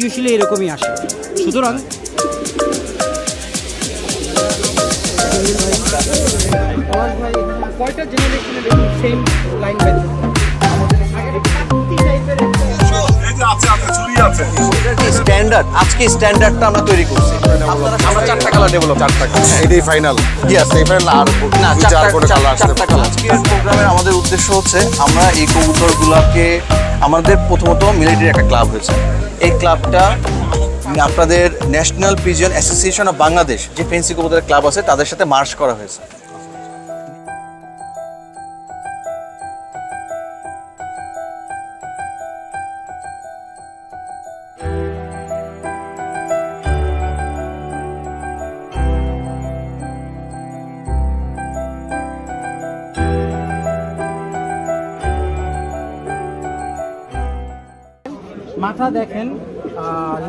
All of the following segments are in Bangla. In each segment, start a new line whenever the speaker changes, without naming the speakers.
ইউজুয়ালি এরকমই আসে। সুতরাং কয়টা জেনারেশনে দেখুন সেম লাইন বাই
স্ট্যান্ডার্ড আজকে স্ট্যান্ডার্ডটা আমরা তৈরি করছি। আমরা চারটা কালার ডেভেলপ, চারটা
এটাই ফাইনাল। ইয়েস এই ফাইনাল আর
না
চার কোটি কালার আসছে।
চারটা কালার। আজকের প্রোগ্রামের আমাদের উদ্দেশ্য হচ্ছে আমরা এই কবুতরগুলোকে আমাদের প্রথমত মিলিটারি একটা ক্লাব হয়েছে, এই ক্লাবটা আপনাদের national pigeon association of Bangladesh যে ফেন্সি কবুতরের ক্লাব আছে তাদের সাথে মার্চ করা হয়েছে।
মাথা দেখেন,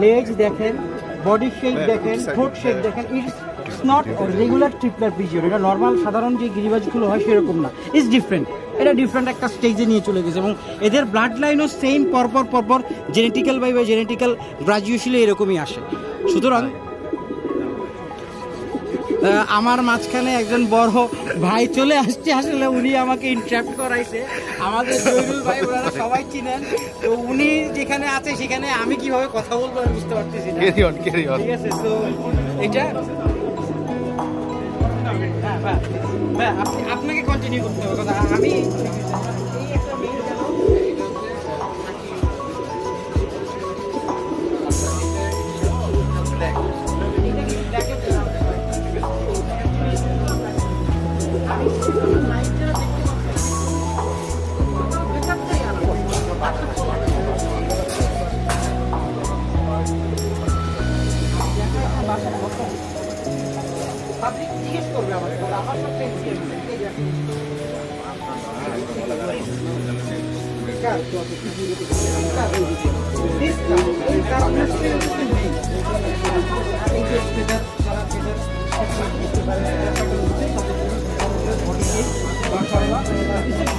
লেজ দেখেন, বডি শেপ দেখেন, থ্রোট শেপ দেখেন। It's not regular Tripler pigeon. এটা নর্মাল সাধারণ যে গিরিবাজগুলো হয় সেরকম না, ইটস ডিফারেন্ট। এটা ডিফারেন্ট একটা স্টেজে নিয়ে চলে গেছে এবং এদের ব্লাড লাইনও সেম পরপর জেনেটিক্যাল বাই জেনেটিক্যাল গ্রাজুয়েশনে এরকমই আসে। সুতরাং আমার মাঝখানে একজন বড় ভাই চলে আসছে, আসলে উনি আমাকে ইন্টারাপ্ট করাইছে। আমাদের জয়নুল ভাই ওনারা সবাই চিনেন, তো উনি যেখানে আছে সেখানে আমি কিভাবে কথা বলবো আমি বুঝতে পারতেছি না। ঠিক আছে, তো এটা আপনাকে কন্টিনিউ করতে হবে কথা। আমি জিজ্ঞেস করবে আমাকে, আমার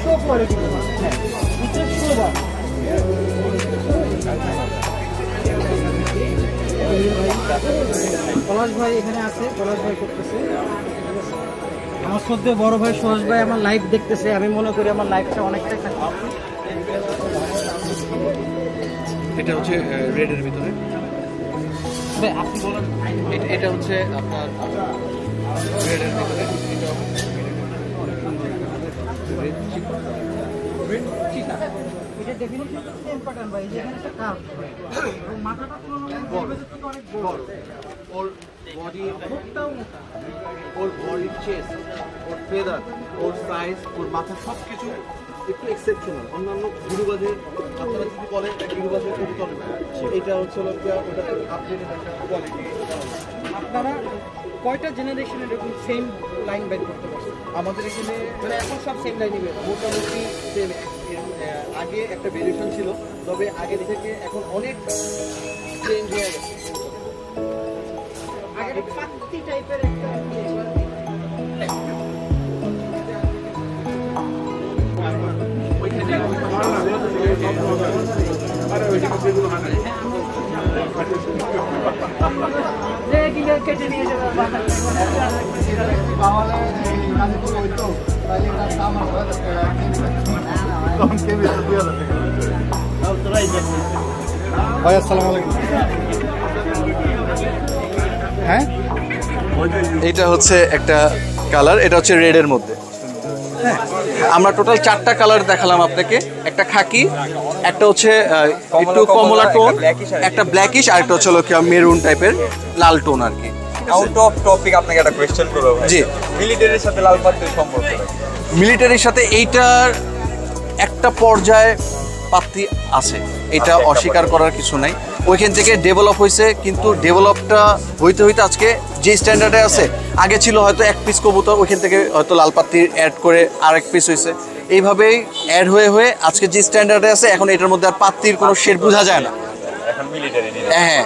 সব পলাশ ভাই এখানে আছে, পলাশ ভাই করতেছে। আমার সদ্য বড় ভাই সোহাস ভাই আমার লাইভ দেখতেছে। আমি মনে করি আমার লাইভটা অনেকটাই থাকে।
এটা হচ্ছে রেডের ভিতরে,
আপনি বলেন।
এটা হচ্ছে আপনার রেডের ভিতরে,
এটা ডেফিনিটলি সেম প্যাটার্ন ভাই, যেখানে একটা কার্ভ এবং মাথাটা অনেক বড়।
ওর বডি মুখটাও মোটা, ওর বডির চেস্ট, ওর ফেদার, ওর সাইজ, ওর মাথা সব কিছু একটু এক্সেপশনাল। অন্যান্য গিরিবাজের আপনারা যদি বলেন গিরিবাজের কবুতর না, এটা হচ্ছে ওটা আপডেটেড একটা কোয়ালিটি।
আপনারা কয়টা জেনারেশনে এরকম সেম লাইন বের করতে পারছেন?
আমাদের এখানে মানে এখন সব সেম লাইনই মোটামুটি সেম। আগে একটা ভেরিয়েশন ছিল, তবে আগের থেকে এখন অনেক চেঞ্জ হয়ে গেছে।
আগে পাত্তি টাইপের একটা কেটে নিয়ে যাবে।
ভাই আসসালামু আলাইকুম। হ্যাঁ
এটা হচ্ছে একটা কালার, এটা হচ্ছে রেডের মধ্যে। হ্যাঁ, আমরা টোটাল চারটা কালার দেখালাম আপনাকে। একটা খাকি, একটা হচ্ছে একটু কমলা টোন, একটা ব্ল্যাকিশ, আর একটা হচ্ছে মেরুন টাইপের লাল টোন আর কি।
আউট অফ টপিক আপনাকে একটা কোয়েশ্চেন করবো ভাই।
জি,
মিলিটারির সাথে লাল পাত্তির সম্পর্ক?
মিলিটারির সাথে এইটার একটা পর্যায়ে পাত্তি আছে, এটা অস্বীকার করার কিছু নাই। ওইখান থেকে ডেভেলপ হয়েছে, কিন্তু ডেভেলপটা হইতে হইতে আজকে যে স্ট্যান্ডার্ডে আছে, আগে ছিল হয়তো এক পিস কবুতর, ওইখান থেকে হয়তো লাল পাত্তি অ্যাড করে আরেক পিস হয়েছে। এইভাবেই অ্যাড হয়ে হয়ে আজকে যে স্ট্যান্ডার্ডে আছে, এখন এটার মধ্যে আর পাত্তির কোনো শেড বোঝা যায় না।
এখন মিলিটারি
হ্যাঁ,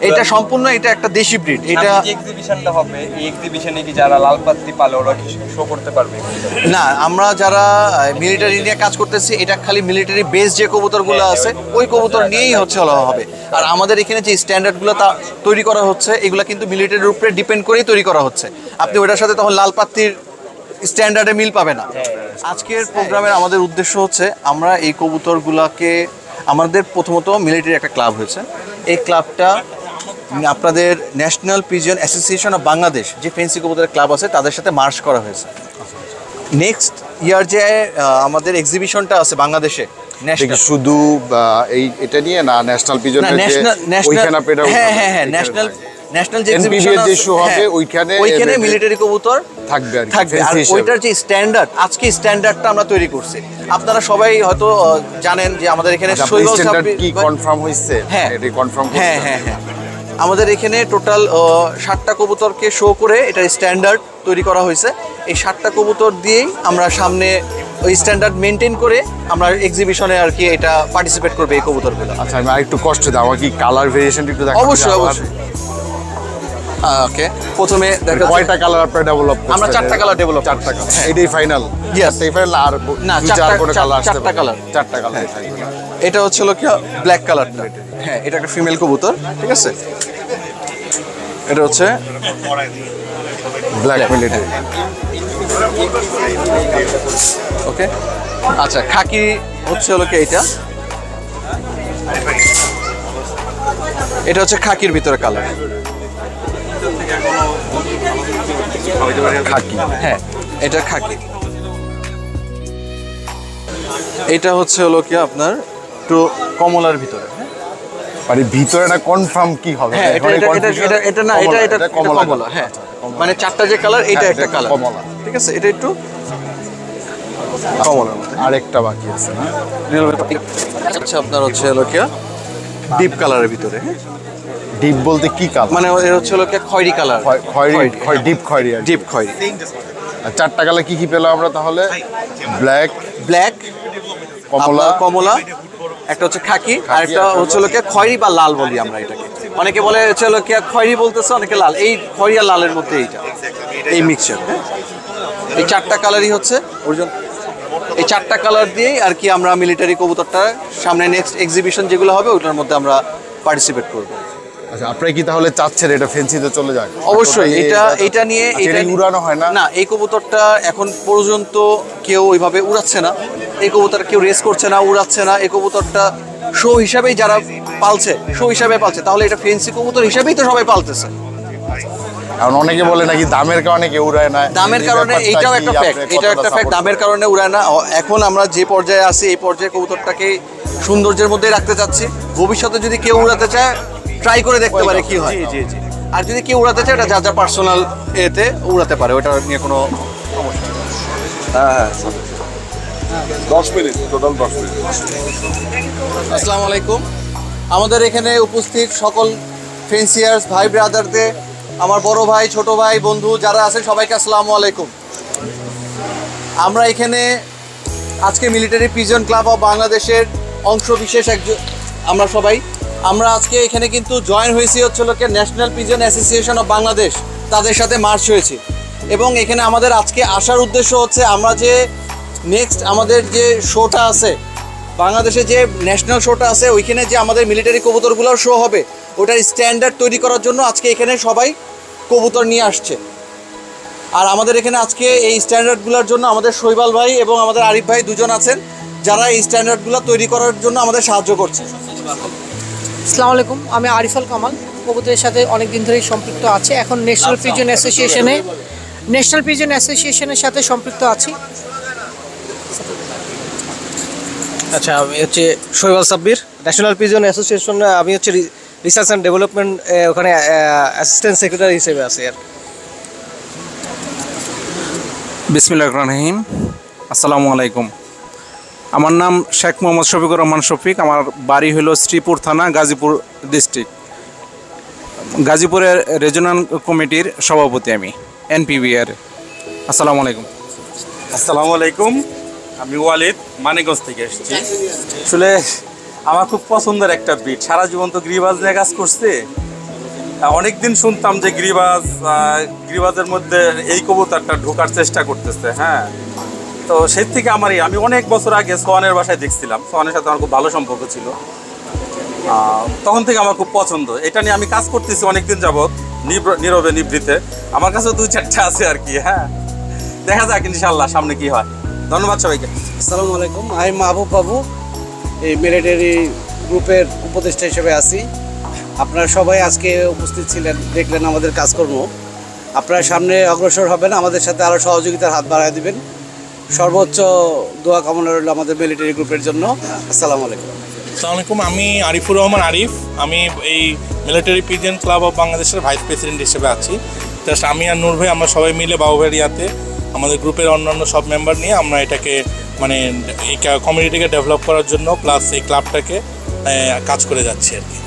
এটা সম্পূর্ণ এটা একটা দেশি ব্রিড। এটা
এক্সিবিশনটা হবে, এই এক্সিবিশনে কি যারা লাল পাত্তি পালে ওরা কি শো করতে পারবে?
না, আমরা যারা মিলিটারি নিয়ে কাজ করতেছি এটা খালি মিলিটারি বেস যে কবুতরগুলো আছে ওই কবুতর নিয়েই হবে। আর আমাদের এখানে যে স্ট্যান্ডার্ডগুলো তা তৈরি করা হচ্ছে এগুলো কিন্তু মিলিটারির উপরে ডিপেন্ড করেই তৈরি করা হচ্ছে। আপনি ওটার সাথে তখন লাল পাত্তির স্ট্যান্ডার্ডে মিল পাবে না। আজকের প্রোগ্রামের আমাদের উদ্দেশ্য হচ্ছে আমরা এই কবুতরগুলোকে, আমাদের প্রথমত মিলিটারি একটা ক্লাব হয়েছে, এই ক্লাবটা আপনাদের national pigeon association of Bangladesh যে ফেন্সি কবুতরের ক্লাব আছে তাদের সাথে মার্চ করা হয়েছে। নেক্সট ইয়ার যে আমাদের এক্সিবিশনটা আছে বাংলাদেশে
শুধু এই এটা নিয়ে না, ন্যাশনাল পিজনের যে ওইখানে পেটা,
হ্যাঁ ন্যাশনাল যে এক্সিবিশন
যে শো হবে ওইখানে
মিলিটারি কবুতর
থাকবে আর
ওইটার যে স্ট্যান্ডার্ড আজকে স্ট্যান্ডার্ডটা আমরা তৈরি করছি। আপনারা সবাই হয়তো জানেন যে আমাদের এখানে শৈবাল
স্ট্যান্ডার্ড কি কনফার্ম হইছে? এটা কনফার্ম
হ্যাঁ আমাদের এখানে টোটাল 60টা কবুতরকে শো করে এটার স্ট্যান্ডার্ড তৈরি করা হয়েছে। এই 60টা কবুতর দিয়েই আমরা সামনে ওই স্ট্যান্ডার্ড মেনটেন করে আমরা এক্সিবিশনে আর কি এটা পার্টিসিপেট করবে এই কবুতরগুলো।
আচ্ছা, আমি আরেকটু কষ্ট দাও, আমার কি কালার ভেরিয়েশন একটু দেখাও?
অবশ্যই। ওকে, প্রথমে দেখা
কয়টা কালার আপনারা ডেভেলপ করছেন?
আমরা 4টা কালার ডেভেলপ,
4টা কালার। এটাই ফাইনাল?
ইয়েস,
এই ফাইনাল। আর
না,
চার কোনো কালার আসতে
4টা কালার,
4টা কালার থাকবে।
এটা হচ্ছে হলো কি ব্ল্যাক কালারটা। হ্যাঁ, এটা একটা ফিমেল কবুতর, ঠিক আছে। এটা হচ্ছে
ব্ল্যাক মিলিটারি।
ওকে, আচ্ছা, খাকি হচ্ছে হলো কি এটা হচ্ছে খাকির ভিতরে কালার,
খাকি।
হ্যাঁ, এটা খাকি। এটা হচ্ছে হলো কি আপনার একটু কমলার ভিতরে।
মানে ভিতরে না কনফার্ম কি হবে?
হ্যাঁ, এটা না, এটা কমলা। হ্যাঁ, মানে 4টা যে কালার, এটা একটা কালার
কমলা,
ঠিক আছে। এটা একটু কমলার মধ্যে।
আরেকটা বাকি আছে না?
আচ্ছা, আপনার হচ্ছে হলো কি ডিপ কালারের ভিতরে।
ডিপ বলতে কি কালার?
মানে এটা হচ্ছে হলো কি খয়েরি কালার,
ডিপ খয়েরি।
ডিপ খয়েরি।
আর 4টা কালার কি কি পেলাম আমরা তাহলে? ব্ল্যাক,
কমলা, একটা হচ্ছে খাকি, আর একটা হচ্ছে হলো কি খয়েরি বা লাল বলি আমরা এটাকে। অনেকে বলে হচ্ছে হলো কি খয়েরি বলতেছে, অনেকে লাল। এই খয়েরি আর লালের মধ্যে এই মিক্সচার। এই 4টা কালারই হচ্ছে অরিজিনাল। এই 4টা কালার দিয়েই আর কি আমরা মিলিটারি কবুতরটা সামনে নেক্সট এক্সিবিশন যেগুলো হবে ওটার মধ্যে আমরা পার্টিসিপেট করব।
আচ্ছা, আপনারা কি তাহলে চাচ্ছেন এটা ফেন্সিতে চলে যাক?
অবশ্যই। এটা নিয়ে
এটা উড়ানো হয় না?
না, এই কবুতরটা এখন পর্যন্ত কেউ ওইভাবে উড়াচ্ছে না। এই কবুতর কেউ রেস করছে না, উড়াচ্ছে না। এই কবুতরটা শো হিসাবেই যারা পালছে, শো হিসাবে পালছে। তাহলে এটা ফেন্সি কবুতর হিসাবেই তো সবাই পালতেছে।
কারণ অনেকে বলে নাকি দামের কারণে কেউ উড়ায় না।
দামের কারণে এইটাও একটা ফ্যাক্ট, দামের কারণে উড়ায় না। এখন আমরা যে পর্যায়ে আছি এই পর্যায়ে কবুতরটাকে সৌন্দর্যের মধ্যে রাখতে চাচ্ছি। ভবিষ্যতে যদি কেউ উড়াতে চায় ট্রাই করে দেখতে পারে কি হয়। আর যদি কেউ উড়াতে চায় এটা যা পার্সোনাল এতে উড়াতে পারে, ওটা নিয়ে কোনো সমস্যা নেই। হ্যাঁ,
10 মিনিট, টোটাল 10 মিনিট।
আসসালামু আলাইকুম। আমাদের এখানে উপস্থিত সকল ফেন্সিয়ার্স ভাই ব্রাদারদের, আমার বড় ভাই, ছোট ভাই, বন্ধু যারা আছেন সবাইকে আসসালামু আলাইকুম। আমরা এখানে আজকে মিলিটারি পিজন ক্লাব অফ বাংলাদেশের অংশ বিশেষ আমরা আজকে এখানে কিন্তু জয়েন হয়েছি হচ্ছে লোকে national pigeon association of Bangladesh, তাদের সাথে মার্চ হয়েছি। এবং এখানে আমাদের আজকে আসার উদ্দেশ্য হচ্ছে আমরা যে নেক্সট আমাদের যে শোটা আছে বাংলাদেশে, যে ন্যাশনাল শোটা আছে ওইখানে যে আমাদের মিলিটারি কবুতরগুলোর শো হবে ওটার স্ট্যান্ডার্ড তৈরি করার জন্য আজকে এখানে সবাই কবুতর নিয়ে আসছে। আর আমাদের এখানে আজকে এই স্ট্যান্ডার্ডগুলোর জন্য আমাদের শৈবাল ভাই এবং আমাদের আরিফ ভাই দুজন আছেন যারা এই স্ট্যান্ডার্ডগুলো তৈরি করার জন্য আমাদের সাহায্য করছে।
আসসালামু আলাইকুম, আমি আরিফুল কামাল, কবুতরের সাথে অনেক দিন ধরেই সম্পৃক্ত আছে। এখন ন্যাশনাল পিজন অ্যাসোসিয়েশনের সাথে সম্পৃক্ত আছি।
আচ্ছা, আমি হচ্ছে শৈবাল সাব্বির, ন্যাশনাল পিজন অ্যাসোসিয়েশন। আমি হচ্ছে রিসার্চ অ্যান্ড ডেভেলপমেন্ট ওখানে অ্যাসিস্ট্যান্ট সেক্রেটারি হিসেবে আছি আর।
বিসমিল্লাহির রহমানির রহিম। আসসালামু আলাইকুম। আমার নাম শেখ মোহাম্মদ শফিকুর রহমান শফিক। আমার বাড়ি হলো শ্রীপুর থানা, গাজীপুর ডিস্ট্রিক্ট। গাজীপুরের রিজনাল কমিটির সভাপতি আমি, NPBR। আসসালামু আলাইকুম।
আসসালামু আলাইকুম, আমি ওয়ালিদ, মানিকগঞ্জ থেকে এসেছি। আসলে আমার খুব পছন্দের একটা ব্রিড, সারা জীবন তো গ্রিবাজ নিয়ে কাজ করছে, অনেকদিন শুনতাম যে গিরিবাজের মধ্যে এই কবুতরটা ঢোকার চেষ্টা করতেছে, হ্যাঁ। তো সেই থেকে আমি অনেক বছর আগে সোহানের বাসায় দেখছিলাম, সোহানের সাথে আমার খুব ভালো সম্পর্ক ছিল, তখন থেকে আমার খুব পছন্দ। এটা নিয়ে আমি কাজ করতেছি অনেকদিন যাবৎ, নীরবে নিভৃতে। আমার কাছেও 2-4টা আছে আর কি, হ্যাঁ। দেখা যাক ইনশাল্লাহ সামনে কি হয়। ধন্যবাদ সবাইকে।
আসসালামু আলাইকুম, আমি মাহবুব বাবু, এই মিলিটারি গ্রুপের উপদেষ্টা হিসেবে আছি। আপনারা সবাই আজকে উপস্থিত ছিলেন, দেখলেন আমাদের কাজকর্ম। আপনারা সামনে অগ্রসর হবেন, আমাদের সাথে আরও সহযোগিতার হাত বাড়ায় দিবেন। সর্বোচ্চ দোয়া কামনা রইল আমাদের মিলিটারি গ্রুপের জন্য। আসসালামু আলাইকুম।
আসসালামু আলাইকুম, আমি আরিফুর রহমান আরিফ। আমি এই মিলিটারি পিজন ক্লাব অফ বাংলাদেশের ভাইস প্রেসিডেন্ট হিসেবে আছি। জাস্ট আমি আর নূর ভাই আমরা সবাই মিলে বাবুভাইয়ের ইয়াতে আমাদের গ্রুপের অন্যান্য সব মেম্বার নিয়ে আমরা এটাকে মানে এই কমিউনিটিকে ডেভেলপ করার জন্য প্লাস এই ক্লাবটাকে কাজ করে যাচ্ছি আর কি।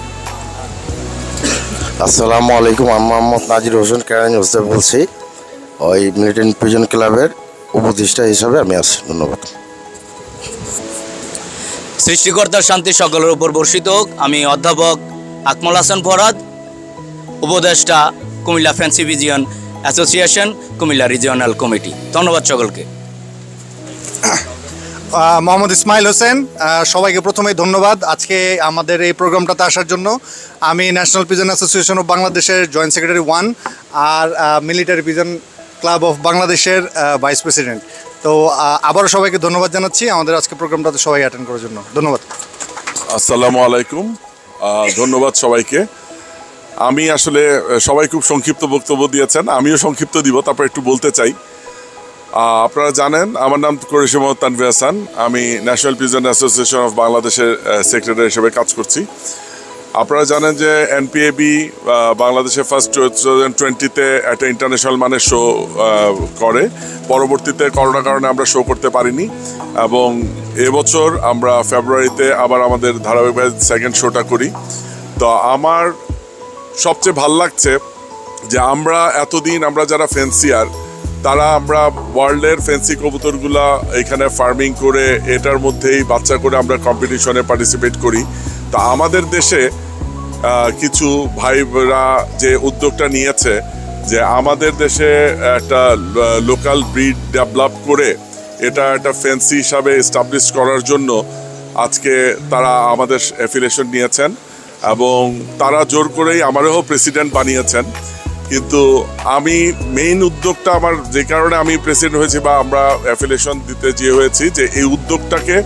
আসসালামু আলাইকুম, আমি মোহাম্মদ নাজির হোসেন কেরানি হোসেন বলছি। ওই মিলিটারি পিজন ক্লাবের উপদেষ্টা হিসাবে আমি আছি। ধন্যবাদ।
সৃষ্টিকর্তার শান্তি সকলের উপর বর্ষিত হোক। আমি অধ্যাপক আকমল হাসান ফরাদ, উপদেষ্টা Comilla fancy vision association, Comilla regional committee. ধন্যবাদ সকলকে।
মোহাম্মদ ইসমাইল হোসেন, সবাইকে প্রথমেই ধন্যবাদ আজকে আমাদের এই প্রোগ্রামটাতে আসার জন্য। আমি ন্যাশনাল পিজন অ্যাসোসিয়েশন অফ বাংলাদেশের জয়েন্ট সেক্রেটারি 1 আর মিলিটারি পিজন ক্লাব অফ বাংলাদেশের ভাইস প্রেসিডেন্ট। তো আবারও সবাইকে ধন্যবাদ জানাচ্ছি আমাদের আজকে প্রোগ্রামটাতে সবাই অ্যাটেন্ড করার জন্য। ধন্যবাদ।
আসসালামু আলাইকুম, ধন্যবাদ সবাইকে। আমি আসলে সবাই খুব সংক্ষিপ্ত বক্তব্য দিয়েছেন, আমিও সংক্ষিপ্ত দিব, তারপর একটু বলতে চাই। আপনারা জানেন আমার নাম কুরেশি মোহাম্মদ তানভীর হাসান। আমি ন্যাশনাল পিজন অ্যাসোসিয়েশন অফ বাংলাদেশের সেক্রেটারি হিসেবে কাজ করছি। আপনারা জানেন যে এনপিএবি বাংলাদেশে ফার্স্ট 2020-তে একটা ইন্টারন্যাশনাল মানের শো করে। পরবর্তীতে করোনার কারণে আমরা শো করতে পারিনি এবং এবছর আমরা ফেব্রুয়ারিতে আবার আমাদের ধারাবাহিকভাবে সেকেন্ড শোটা করি। তো আমার সবচেয়ে ভাল লাগছে যে আমরা এতদিন আমরা যারা ফ্যান্সিয়ার তারা আমরা ওয়ার্ল্ডের ফ্যান্সি কবুতরগুলা এখানে ফার্মিং করে এটার মধ্যেই বাচ্চা করে আমরা কম্পিটিশনে পার্টিসিপেট করি। তা আমাদের দেশে কিছু ভাইরা যে উদ্যোগটা নিয়েছে যে আমাদের দেশে একটা লোকাল ব্রিড ডেভেলপ করে এটা একটা ফ্যান্সি হিসাবে এস্টাবলিশ করার জন্য আজকে তারা আমাদের অ্যাফিলিয়েশন নিয়েছেন এবং তারা জোর করেই আমারও প্রেসিডেন্ট বানিয়েছেন। কিন্তু আমি মেইন উদ্যোগটা আমার যে কারণে আমি প্রেসিডেন্ট হয়েছি বা আমরা অ্যাফিলিয়েশন দিতে যে হয়েছি যে এই উদ্যোগটাকে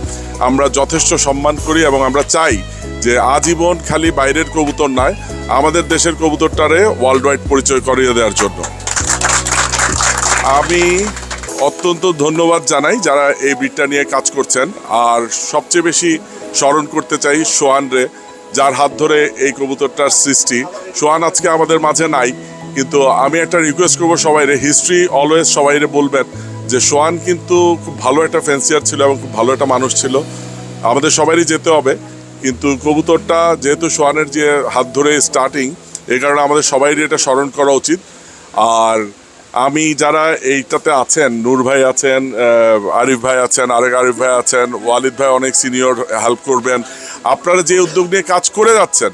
আমরা যথেষ্ট সম্মান করি এবং আমরা চাই যে আজীবন খালি বাইরের কবুতর নয়, আমাদের দেশের কবুতরটারে ওয়ার্ল্ড ওয়াইড পরিচয় করিয়ে দেওয়ার জন্য। আমি অত্যন্ত ধন্যবাদ জানাই যারা এই ব্রিডটা নিয়ে কাজ করছেন। আর সবচেয়ে বেশি স্মরণ করতে চাই সোহানরে, যার হাত ধরে এই কবুতরটার সৃষ্টি। সোহান আজকে আমাদের মাঝে নাই, কিন্তু আমি একটা রিকোয়েস্ট করবো সবাইরে, হিস্ট্রি অলওয়েজ সবাইরে বলবেন যে সোহান কিন্তু খুব ভালো একটা ফ্যান্সিয়ার ছিল এবং খুব ভালো একটা মানুষ ছিল। আমাদের সবারই যেতে হবে, কিন্তু কবুতরটা যেহেতু সোহানের যে হাত ধরে স্টার্টিং, এই কারণে আমাদের সবাইরই এটা স্মরণ করা উচিত। আর আমি যারা এইটাতে আছেন, নূর ভাই আছেন, আরিফ ভাই আছেন, আরেক আরিফ ভাই আছেন, ওয়ালিদ ভাই অনেক সিনিয়র হেল্প করবেন। আপনারা যে উদ্যোগ নিয়ে কাজ করে যাচ্ছেন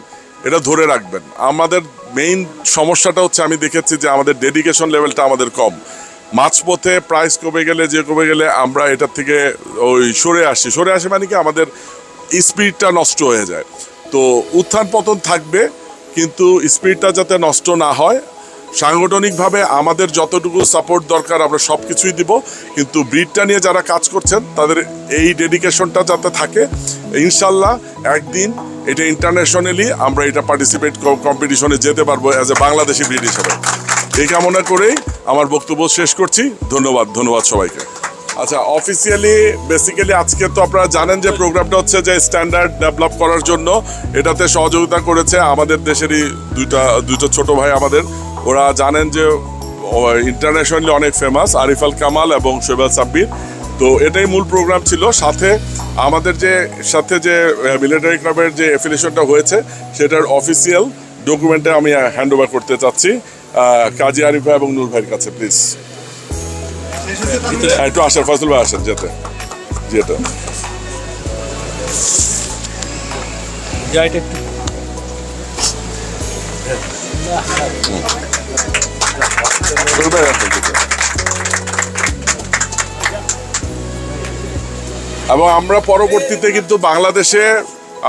এটা ধরে রাখবেন। আমাদের মেইন সমস্যাটা হচ্ছে আমি দেখেছি যে আমাদের ডেডিকেশন লেভেলটা আমাদের কম। মাঝপথে প্রাইস কমে গেলে আমরা এটার থেকে ওই সরে আসি মানে কি আমাদের স্পিরিটটা নষ্ট হয়ে যায়। তো উত্থান পতন থাকবে, কিন্তু স্পিরিটটা যাতে নষ্ট না হয়, সাংগঠনিকভাবে আমাদের যতটুকু সাপোর্ট দরকার আমরা সব কিছুই দিব। কিন্তু ব্রিডটা নিয়ে যারা কাজ করছেন তাদের এই ডেডিকেশনটা যাতে থাকে, ইনশাল্লাহ একদিন এটা ইন্টারন্যাশনালি আমরা এটা পার্টিসিপেট কম্পিটিশনে যেতে পারবো অ্যাজ এ বাংলাদেশি ব্রিড হিসেবে। এই কামনা করেই আমার বক্তব্য শেষ করছি। ধন্যবাদ সবাইকে। আচ্ছা, অফিসিয়ালি বেসিক্যালি আজকে তো আপনারা জানেন যে প্রোগ্রামটা হচ্ছে যে স্ট্যান্ডার্ড ডেভেলপ করার জন্য এটাতে সহযোগিতা করেছে আমাদের দেশেরই দুটো ছোট ভাই আমাদের। ওরা জানেন যে ইন্টারন্যাশনালি অনেক ফেমাস, আরিফ আল কামাল এবং শোয়েব সাব্বির। তো এটাই মূল প্রোগ্রাম ছিল। সাথে আমাদের সাথে যে মিলিটারি ক্লাবের যে অ্যাফিলিয়েশনটা হয়েছে সেটার অফিসিয়াল ডকুমেন্টে আমি হ্যান্ড ওভার করতে চাচ্ছি কাজী আরিফ ভাই এবং নূর ভাইয়ের কাছে। প্লিজ একটু আসেন, ফজল ভাই আসেন যেটা এবং আমরা পরবর্তীতে কিন্তু বাংলাদেশে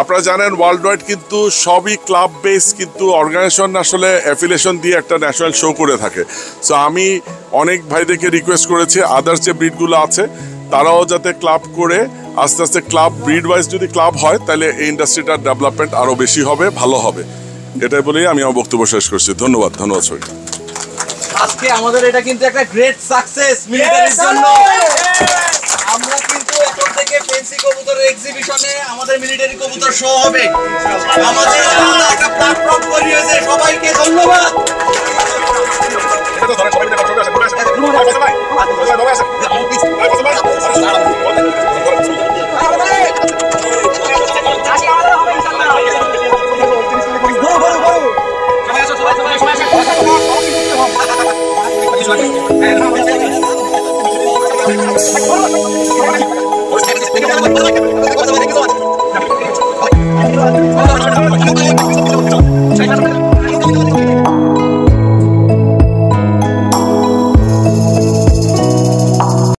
আপনারা জানেন ওয়ার্ল্ড ওয়াইড কিন্তু সবই ক্লাব বেস কিন্তু অর্গানাইজেশন আসলে অ্যাফিলিয়েশন দিয়ে একটা ন্যাশনাল শো করে থাকে। সো আমি অনেক ভাইদেরকে রিকোয়েস্ট করেছি আদার্স যে ব্রিডগুলো আছে তারাও যাতে ক্লাব করে আস্তে আস্তে ক্লাব ব্রিড ওয়াইজ যদি ক্লাব হয় তাহলে এই ইন্ডাস্ট্রিটার ডেভেলপমেন্ট আরও বেশি হবে, ভালো হবে। এটাই বলেই আমি আমার বক্তব্য শেষ করছি। ধন্যবাদ সবাই।
আজকে আমাদের এটা কিন্তু একটা গ্রেট সাকসেস মিলিটারির জন্য। আমরা কিন্তু এখন থেকে ফেন্সি কবুতরের এক্সিবিশনে আমাদের মিলিটারি কবুতর শো হবে। আমাদের জন্য একটা প্ল্যাটফর্ম তৈরি হয়েছে। সবাইকে ধন্যবাদ।
Check it out.